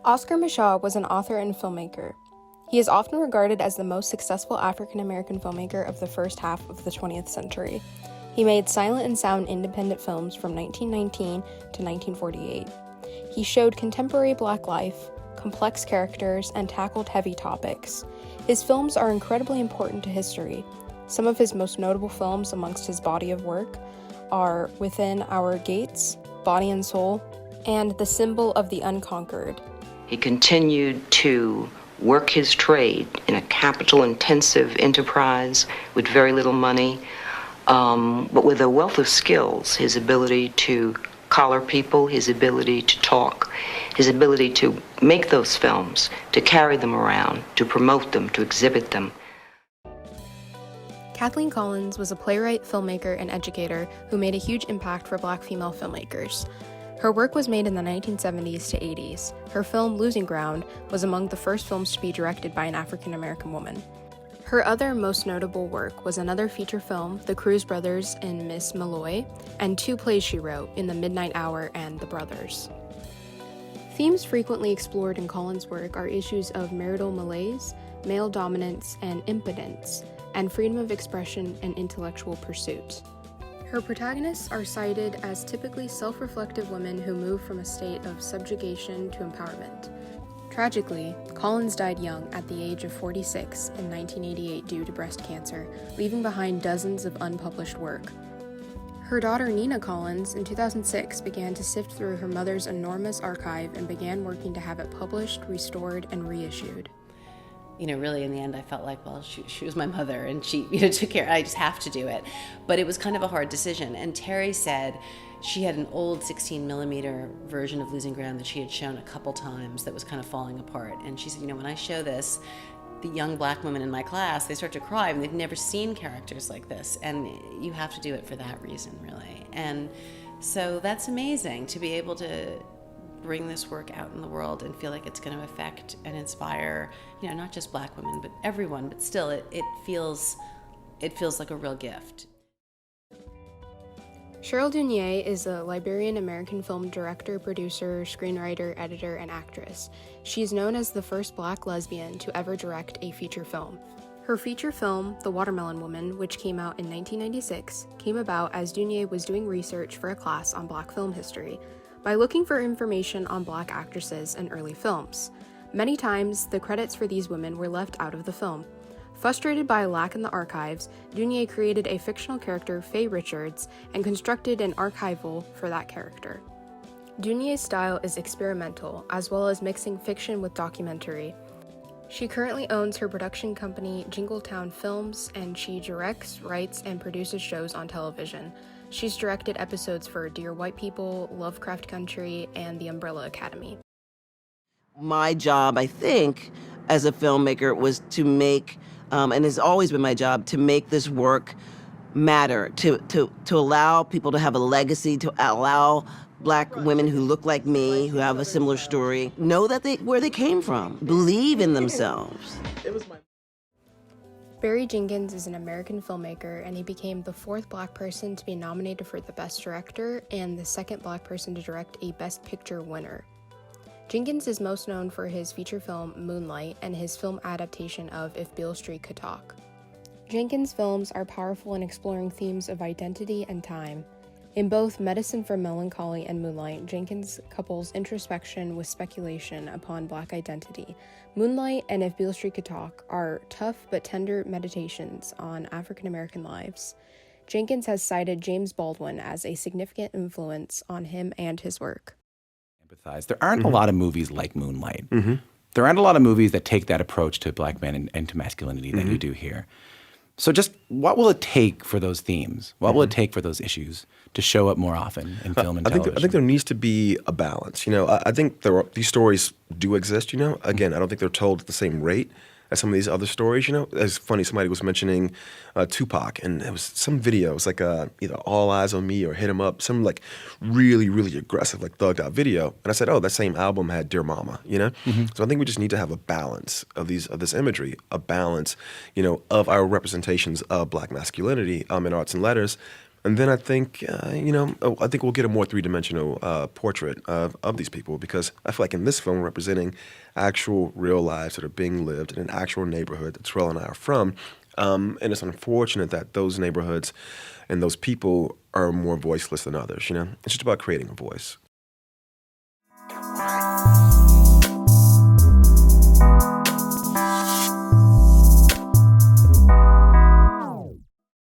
Oscar Micheaux was an author and filmmaker. He is often regarded as the most successful African-American filmmaker of the first half of the 20th century. He made silent and sound independent films from 1919 to 1948. He showed contemporary Black life, complex characters, and tackled heavy topics. His films are incredibly important to history. Some of his most notable films amongst his body of work are Within Our Gates, Body and Soul, and The Symbol of the Unconquered. He continued to work his trade in a capital-intensive enterprise with very little money, but with a wealth of skills. His ability to collar people, his ability to talk, his ability to make those films, to carry them around, to promote them, to exhibit them. Kathleen Collins was a playwright, filmmaker, and educator who made a huge impact for Black female filmmakers. Her work was made in the 1970s to 80s. Her film, Losing Ground, was among the first films to be directed by an African-American woman. Her other most notable work was another feature film, The Cruz Brothers in Miss Malloy, and 2 plays she wrote, In the Midnight Hour and The Brothers. Themes frequently explored in Collins' work are issues of marital malaise, male dominance and impotence, and freedom of expression and intellectual pursuit. Her protagonists are cited as typically self-reflective women who move from a state of subjugation to empowerment. Tragically, Collins died young at the age of 46 in 1988 due to breast cancer, leaving behind dozens of unpublished work. Her daughter Nina Collins, in 2006, began to sift through her mother's enormous archive and began working to have it published, restored, and reissued. Really in the end I felt like, well, she was my mother and she, took care, I just have to do it. But it was kind of a hard decision. And Terry said she had an old 16 millimeter version of Losing Ground that she had shown a couple times that was kind of falling apart. And she said, when I show this, the young Black women in my class, they start to cry and they've never seen characters like this. And you have to do it for that reason, really. And so that's amazing to be able to bring this work out in the world and feel like it's going to affect and inspire, not just Black women, but everyone. But still, it feels like a real gift. Cheryl Dunye is a Liberian-American film director, producer, screenwriter, editor, and actress. She is known as the first Black lesbian to ever direct a feature film. Her feature film, The Watermelon Woman, which came out in 1996, came about as Dunye was doing research for a class on Black film history by looking for information on Black actresses and early films. Many times, the credits for these women were left out of the film. Frustrated by a lack in the archives, Dunye created a fictional character, Faye Richards, and constructed an archival for that character. Dunye's style is experimental, as well as mixing fiction with documentary. She currently owns her production company, Jingletown Films, and she directs, writes, and produces shows on television. She's directed episodes for Dear White People, Lovecraft Country, and The Umbrella Academy. My job, I think, as a filmmaker was to make, and has always been my job, to make this work matter, to allow people to have a legacy, to allow Black women who look like me, who have a similar story, know that where they came from, believe in themselves. Barry Jenkins is an American filmmaker, and he became the 4th Black person to be nominated for the Best Director and the 2nd Black person to direct a Best Picture winner. Jenkins is most known for his feature film Moonlight and his film adaptation of If Beale Street Could Talk. Jenkins' films are powerful in exploring themes of identity and time. In both Medicine for Melancholy and Moonlight, Jenkins couples introspection with speculation upon Black identity. Moonlight and If Beale Street Could Talk are tough but tender meditations on African American lives. Jenkins has cited James Baldwin as a significant influence on him and his work. There aren't a lot of movies like Moonlight. There aren't a lot of movies that take that approach to Black men and to masculinity that you do here. So just what will it take for those themes? What will it take for those issues to show up more often in film and television? I think there needs to be a balance. I think these stories do exist, Again, I don't think they're told at the same rate as some of these other stories, It's funny, somebody was mentioning Tupac, and it was some video. It was like either All Eyes on Me or Hit 'Em Up, some like really, really aggressive, like thugged out video. And I said, oh, that same album had Dear Mama, So I think we just need to have a balance of this imagery, a balance, of our representations of Black masculinity in arts and letters, And then I think, I think we'll get a more three-dimensional portrait of these people, because I feel like in this film we're representing actual real lives that are being lived in an actual neighborhood that Terrell and I are from. And it's unfortunate that those neighborhoods and those people are more voiceless than others. It's just about creating a voice.